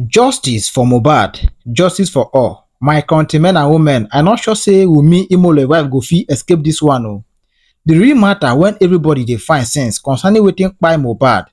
Justice for Mohbad, justice for all. My countrymen and women, I not sure say WUNMi Imole wife go fit escape this one o. The real matter when everybody dey find sense concerning wetin kpai Mohbad,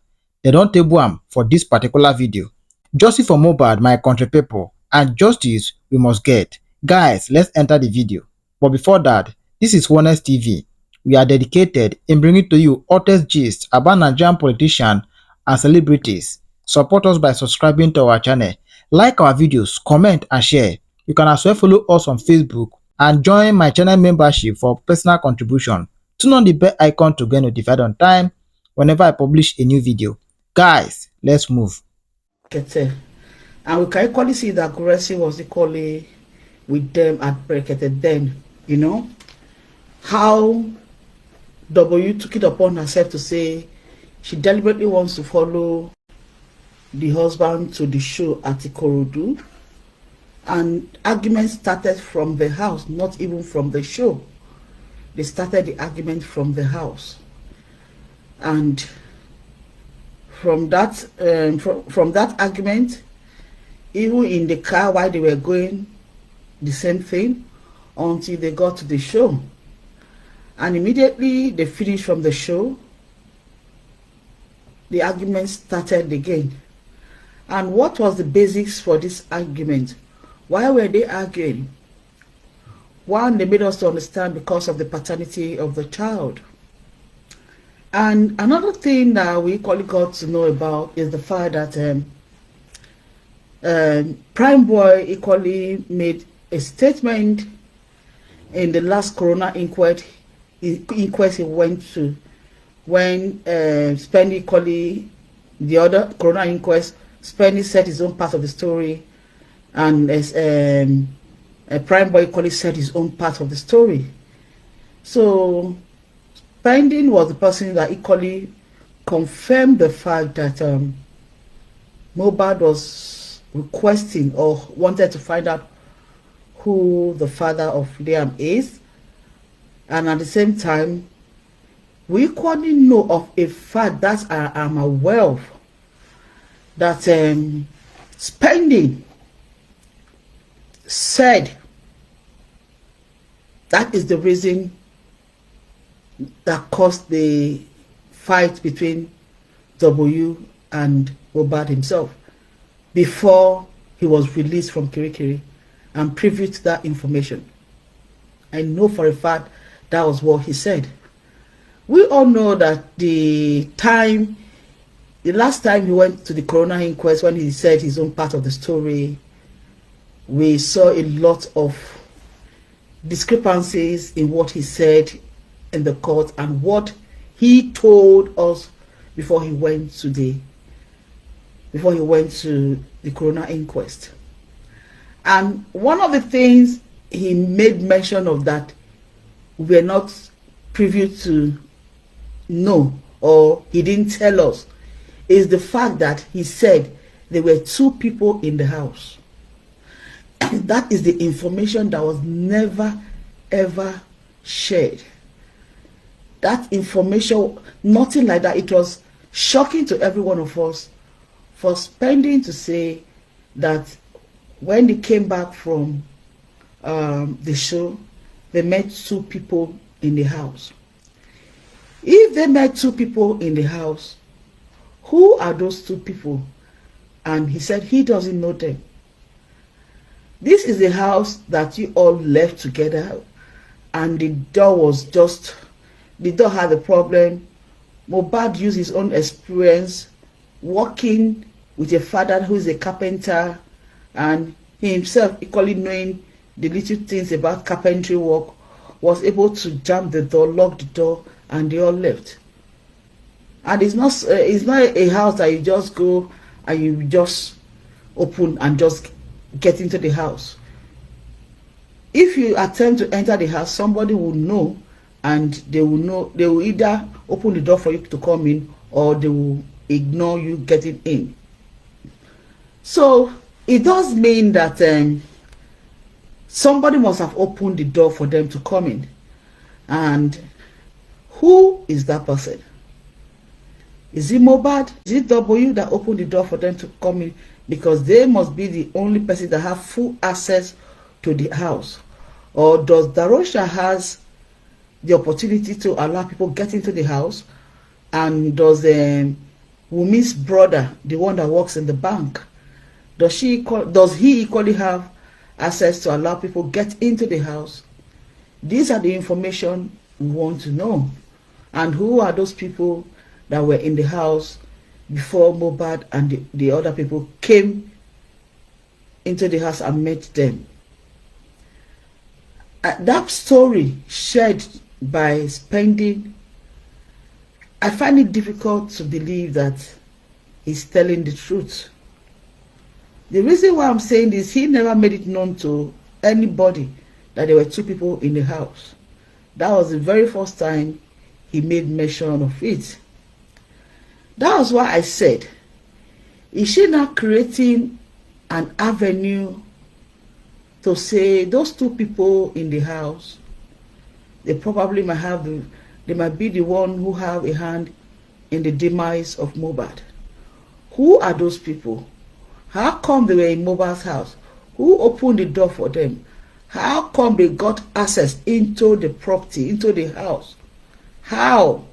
they don't table am for this particular video. Justice for Mohbad, my country people, and justice we must get. Guys, let's enter the video. But before that, this is WUNMi TV. We are dedicated in bringing to you hottest gist about Nigerian politicians and celebrities. Support us by subscribing to our channel, like our videos, comment and share. You can as well follow us on Facebook and join my channel membership for personal contribution. Turn on the bell icon to get notified on time whenever I publish a new video. Guys, let's move. And we can equally see that Gracie was equally with them at Brekete then, you know, how W took it upon herself to say she deliberately wants to follow the husband to the show at Ikorodu, and arguments started from the house, not even from the show. They started the argument from the house, and from that from that argument, even in the car while they were going, the same thing until they got to the show. And immediately they finished from the show, the argument started again. And what was the basics for this argument? Why were they arguing? One, they made us to understand because of the paternity of the child. And another thing that we equally got to know about is the fact that Prime Boy equally made a statement in the last Corona inquest he went to, when Spenny equally, the other Corona inquest, Spenny said his own part of the story, and as Prime Boy equally said his own part of the story. So Pending was the person that equally confirmed the fact that Mohbad was requesting or wanted to find out who the father of Liam is. And at the same time, we equally know of a fact that I am aware of, that Spending said that is the reason that caused the fight between W and Mohbad himself before he was released from Kirikiri, and privy to that information. I know for a fact that was what he said. We all know that the last time he went to the Corona inquest, when he said his own part of the story, we saw a lot of discrepancies in what he said in the court and what he told us before he went to the Corona inquest. And one of the things he made mention of that we're not privy to know, or he didn't tell us, is the fact that he said there were two people in the house. And that is the information that was never ever shared. That information, nothing like that. It was shocking to every one of us for Spending to say that when they came back from the show, they met two people in the house. If they met two people in the house, who are those two people? And he said he doesn't know them. This is a house that you all left together, and the door had a problem. Mohbad used his own experience working with a father who is a carpenter, and he himself equally knowing the little things about carpentry work, was able to jam the door, lock the door, and they all left. And it's not a house that you just go and you just open and just get into the house. If you attempt to enter the house, somebody will know, and they will either open the door for you to come in, or they will ignore you getting in. So it does mean that somebody must have opened the door for them to come in. And who is that person? Is it Mohbad? Is it W that opened the door for them to come in? because they must be the only person that have full access to the house? Or does Darosha has the opportunity to allow people get into the house? And does Wunmi's brother, the one that works in the bank, does he equally have access to allow people get into the house? These are the information we want to know. And who are those people that were in the house before Mohbad and the other people came into the house and met them? That story shared by Spending, I find it difficult to believe that he's telling the truth. The reason why I'm saying this, he never made it known to anybody that there were two people in the house. That was the very first time he made mention of it. That was why I said, is she now creating an avenue to say those two people in the house, they probably might have they might be the one who have a hand in the demise of Mohbad? Who are those people? How come they were in Mohbad's house? Who opened the door for them? How come they got access into the property, into the house? How?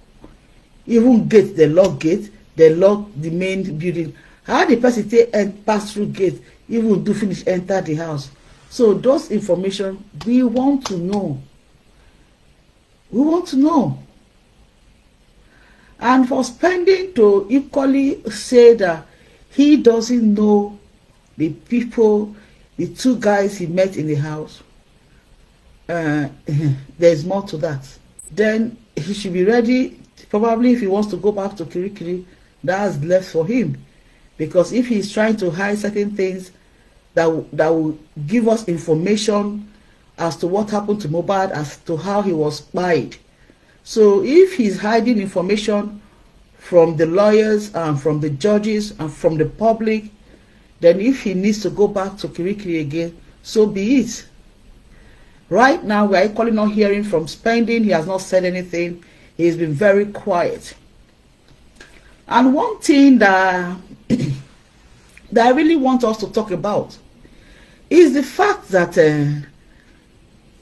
Even gate, they lock the main building. How the person take and pass through gate, even do finish enter the house? So those information we want to know. We want to know. And for Spending to equally say that he doesn't know the people, the two guys he met in the house, there's more to that. Then he should be ready, probably if he wants to go back to Kirikiri, that's left for him. Because if he's trying to hide certain things that will give us information as to what happened to Mohbad, as to how he was kpai. So if he's hiding information from the lawyers and from the judges and from the public, then if he needs to go back to Kirikiri again, so be it. Right now, we are equally not hearing from Spending. He has not said anything. He's been very quiet. And one thing that, that I really want us to talk about is the fact that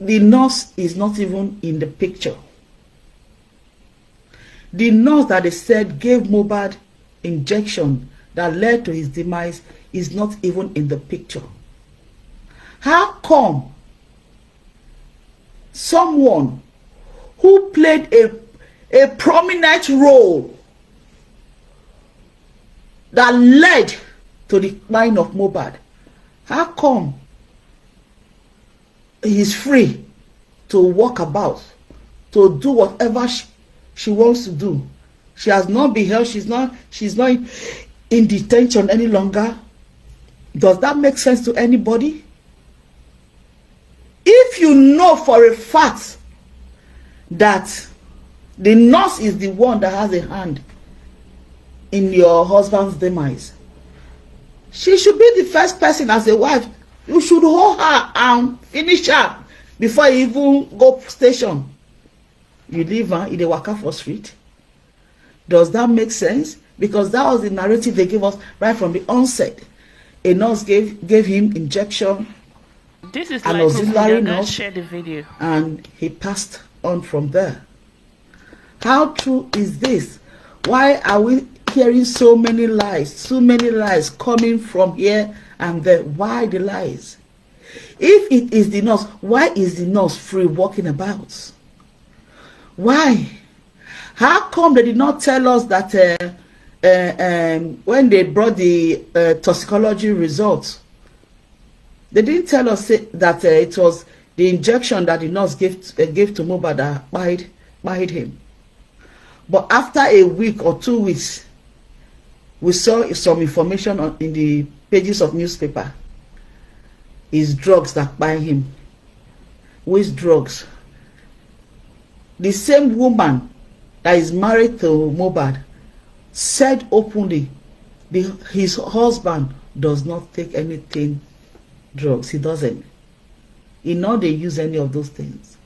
the nurse is not even in the picture. The nurse that they said gave Mohbad injection that led to his demise is not even in the picture. How come someone who played a prominent role that led to the decline of Mohbad, how come he's free to walk about, to do whatever she wants to do? She has not been held, she's not in detention any longer. Does that make sense to anybody? If you know for a fact that the nurse is the one that has a hand in your husband's demise, she should be the first person as a wife. You should hold her and finish her before you even go station. You leave her in the waka for street. Does that make sense? Because that was the narrative they gave us right from the onset. A nurse gave him injection. This is an like auxiliary nurse, share the video, and he passed on from there. How true is this? Why are we hearing so many lies coming from here and there? Why the lies? If it is the nurse, why is the nurse free walking about? Why? How come they did not tell us that when they brought the toxicology results, they didn't tell us that it was the injection that the nurse gave to Mohbad that kpai him? But after a week or 2 weeks, we saw some information in the pages of newspaper. It's drugs that kpai him. Which drugs? The same woman that is married to Mohbad said openly his husband does not take anything drugs. He doesn't. He know they use any of those things.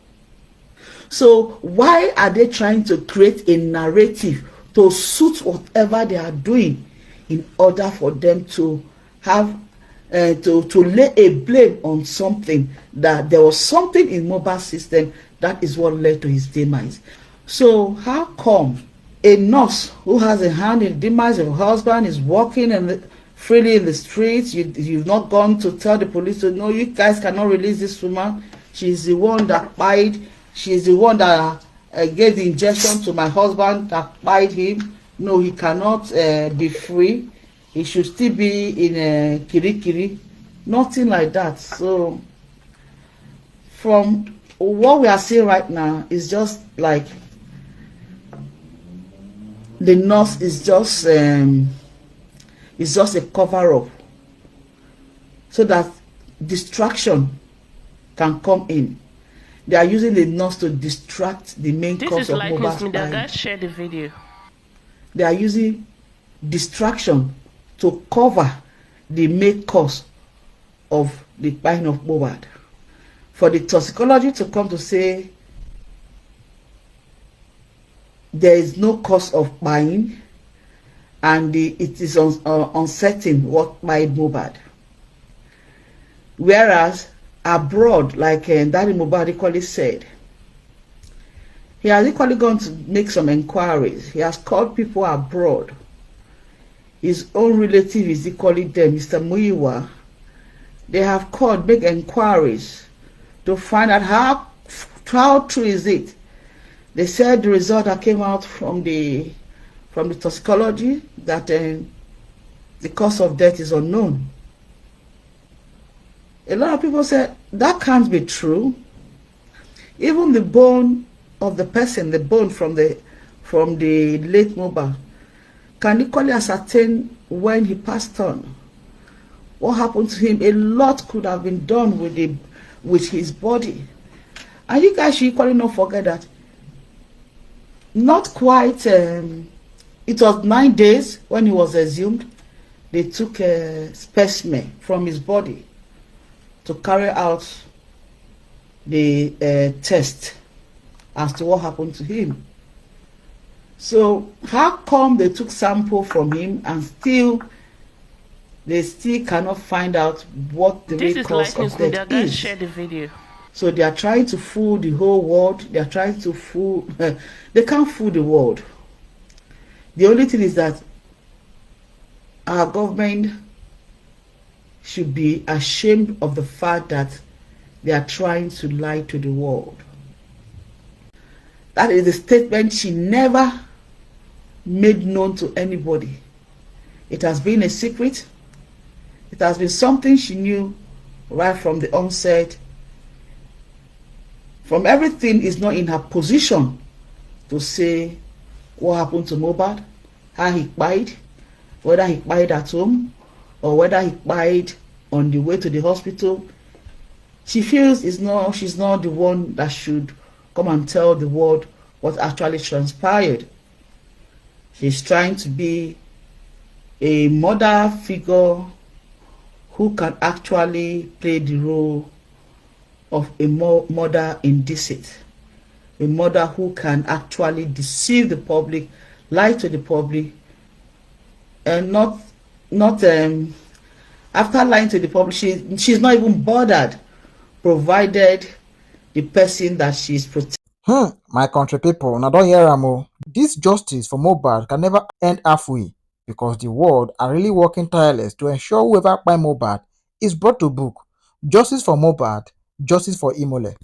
So why are they trying to create a narrative to suit whatever they are doing in order for them to have to lay a blame on something, that there was something in Mohbad's system that is what led to his demise. So how come a nurse who has a hand in the demise of her husband is walking freely in the streets? You've not gone to tell the police to, no, you guys cannot release this woman. She's the one that kpai. She's the one that gave the injection to my husband that kpai him. No, he cannot be free. He should still be in kirikiri. Nothing like that. So from what we are seeing right now is just like the nurse is just a cover-up so that distraction can come in. They are using the nurse to distract the main cause of Mohbad's This dying. guys share the video. They are using distraction to cover the main cause of the dying of Mohbad. For the toxicology to come to say there is no cause of dying and it is uncertain what kpai Mohbad. Whereas abroad, like Daddy Mohbad equally said, he has equally gone to make some inquiries. He has called people abroad. His own relative is equally there, Mr. Muyiwa. They have called, make inquiries to find out how true is it. They said the result that came out from the toxicology that the cause of death is unknown. A lot of people said that can't be true. Even the bone of the person, the bone from the late Mohbad, can equally ascertain when he passed on. What happened to him? A lot could have been done with his body. And you guys should equally not forget that not quite, it was 9 days when he was exhumed. They took a specimen from his body to carry out the test as to what happened to him. So how come they took sample from him and they still cannot find out what the real cause of death is? Share the video. So they are trying to fool the whole world. They are trying to fool. They can't fool the world. The only thing is that our government should be ashamed of the fact that they are trying to lie to the world. That is a statement she never made known to anybody. It has been a secret. It has been something she knew right from the onset. From everything, is not in her position to say what happened to Mohbad, how he kpai, whether he kpai at home or whether he kpai on the way to the hospital. She feels she's not the one that should come and tell the world what actually transpired. She's trying to be a mother figure who can actually play the role of a mother in deceit, a mother who can actually deceive the public, lie to the public, and not after lying to the public, she's not even bothered, provided the person that she's protecting. My country people, now don't hear am o. This justice for Mohbad can never end halfway because the world are really working tireless to ensure whoever kpai Mohbad is brought to book. Justice for Mohbad, justice for Imole.